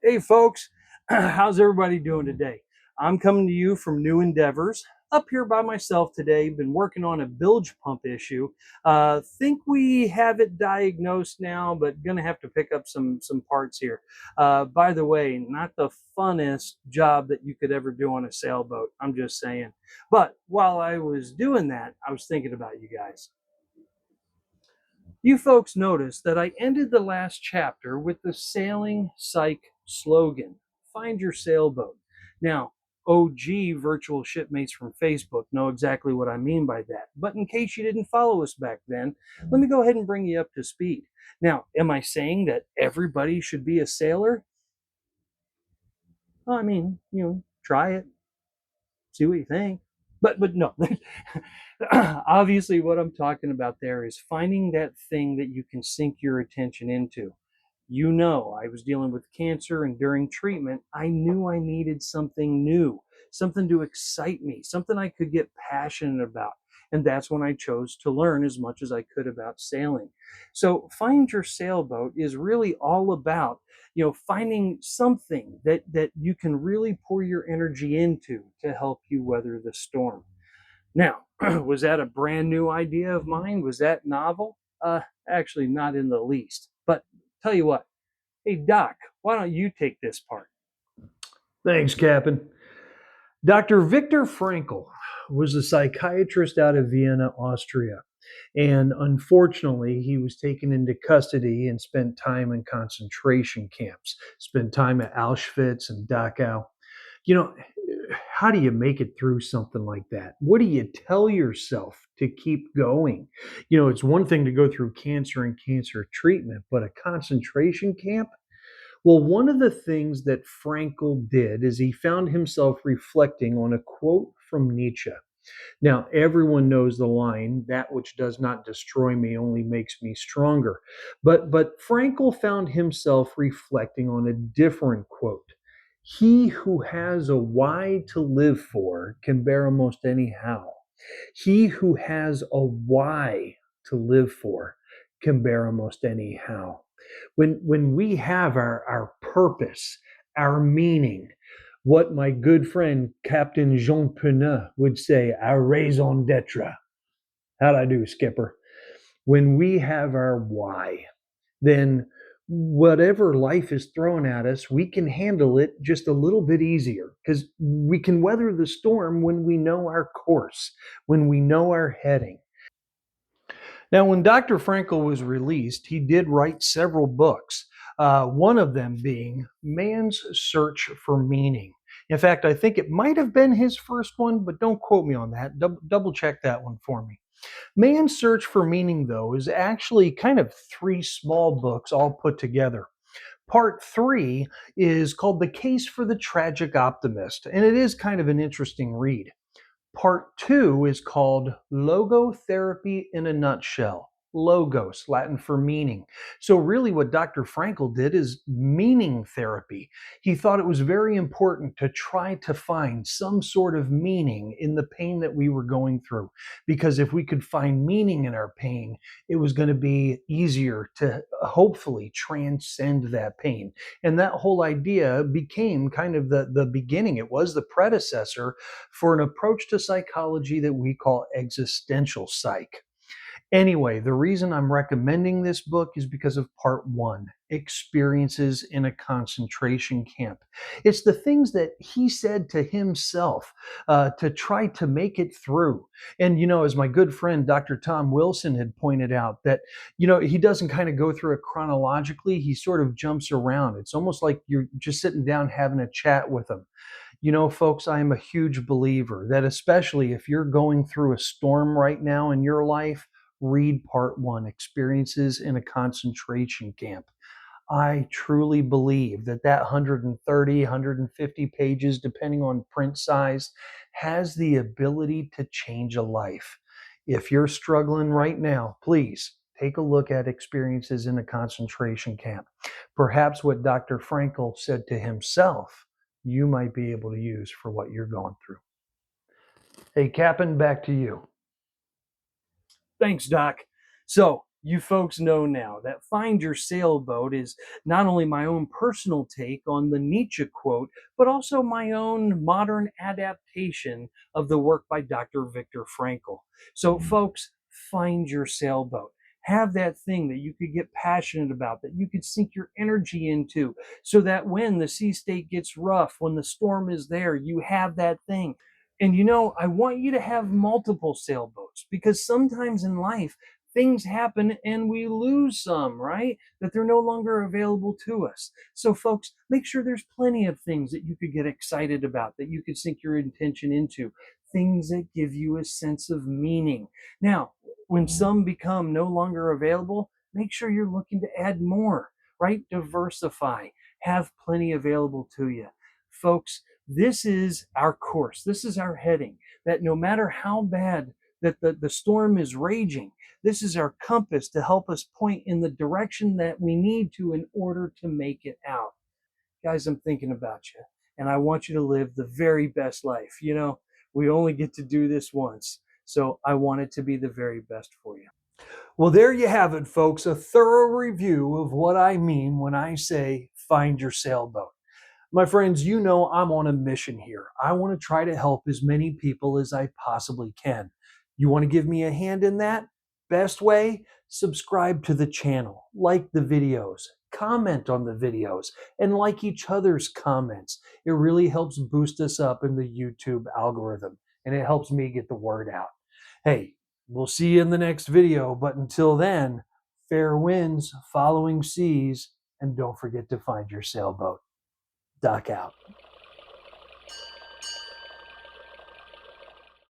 Hey folks, how's everybody doing today? I'm coming to you from New Endeavors. Up here by myself today, been working on a bilge pump issue. Think we have it diagnosed now, but gonna have to pick up some parts here. By the way, not the funnest job that you could ever do on a sailboat. I'm just saying. But while I was doing that, I was thinking about you guys. You folks noticed that I ended the last chapter with the Sailing Psych slogan, Find Your Sailboat. Now, OG virtual shipmates from Facebook know exactly what I mean by that. But in case you didn't follow us back then, let me go ahead and bring you up to speed. Now, am I saying that everybody should be a sailor? Well, I mean, try it, see what you think. But no, obviously what I'm talking about there is finding that thing that you can sink your attention into. I was dealing with cancer, and during treatment, I knew I needed something new, something to excite me, something I could get passionate about. And that's when I chose to learn as much as I could about sailing. So, Find Your Sailboat is really all about finding something that you can really pour your energy into to help you weather the storm. Now, was that a brand new idea of mine? Was that novel? Actually, not in the least. But tell you what, hey Doc, why don't you take this part? Thanks, Captain. Dr. Viktor Frankl was a psychiatrist out of Vienna, Austria. And unfortunately, he was taken into custody and spent time in concentration camps, spent time at Auschwitz and Dachau. You know, how do you make it through something like that? What do you tell yourself to keep going? It's one thing to go through cancer and cancer treatment, but a concentration camp? Well, one of the things that Frankl did is he found himself reflecting on a quote from Nietzsche. Now, everyone knows the line, that which does not destroy me only makes me stronger. But Frankl found himself reflecting on a different quote. He who has a why to live for can bear almost any how. He who has a why to live for can bear almost any how. When we have our purpose, our meaning, what my good friend Captain Jean Pennant would say, our raison d'etre. How'd I do, Skipper? When we have our why, then whatever life is thrown at us, we can handle it just a little bit easier because we can weather the storm when we know our course, when we know our heading. Now, when Dr. Frankl was released, he did write several books, one of them being Man's Search for Meaning. In fact, I think it might have been his first one, but don't quote me on that. Double check that one for me. Man's Search for Meaning, though, is actually kind of three small books all put together. Part three is called The Case for the Tragic Optimist, and it is kind of an interesting read. Part two is called Logotherapy in a Nutshell. Logos, Latin for meaning. So, really, what Dr. Frankl did is meaning therapy. He thought it was very important to try to find some sort of meaning in the pain that we were going through. Because if we could find meaning in our pain, it was going to be easier to hopefully transcend that pain. And that whole idea became kind of the beginning. It was the predecessor for an approach to psychology that we call existential psych. Anyway, the reason I'm recommending this book is because of part one, Experiences in a Concentration Camp. It's the things that he said to himself to try to make it through. And, as my good friend Dr. Tom Wilson had pointed out, that, he doesn't kind of go through it chronologically, he sort of jumps around. It's almost like you're just sitting down having a chat with him. Folks, I am a huge believer that especially if you're going through a storm right now in your life, read part one, Experiences in a Concentration Camp. I truly believe that 130, 150 pages, depending on print size, has the ability to change a life. If you're struggling right now, please take a look at Experiences in a Concentration Camp. Perhaps what Dr. Frankl said to himself, you might be able to use for what you're going through. Hey, Captain, back to you. Thanks, Doc. So, You folks know now that Find Your Sailboat is not only my own personal take on the Nietzsche quote, but also my own modern adaptation of the work by Dr. Viktor Frankl. So, folks, find your sailboat. Have that thing that you could get passionate about, that you could sink your energy into, so that when the sea state gets rough, when the storm is there, you have that thing. And I want you to have multiple sailboats, because sometimes in life, things happen and we lose some, right? That they're no longer available to us. So, folks, make sure there's plenty of things that you could get excited about, that you could sink your intention into, things that give you a sense of meaning. Now, when some become no longer available, make sure you're looking to add more, right? Diversify, have plenty available to you. Folks, this is our course, this is our heading, that no matter how bad that the storm is raging, this is our compass to help us point in the direction that we need to in order to make it out. Guys, I'm thinking about you, and I want you to live the very best life. We only get to do this once, so I want it to be the very best for you. Well, there you have it, folks, a thorough review of what I mean when I say find your sailboat. My friends, you know I'm on a mission here. I want to try to help as many people as I possibly can. You want to give me a hand in that? Best way? Subscribe to the channel, like the videos, comment on the videos, and like each other's comments. It really helps boost us up in the YouTube algorithm, and it helps me get the word out. Hey, we'll see you in the next video, but until then, fair winds, following seas, and don't forget to find your sailboat. Doc out.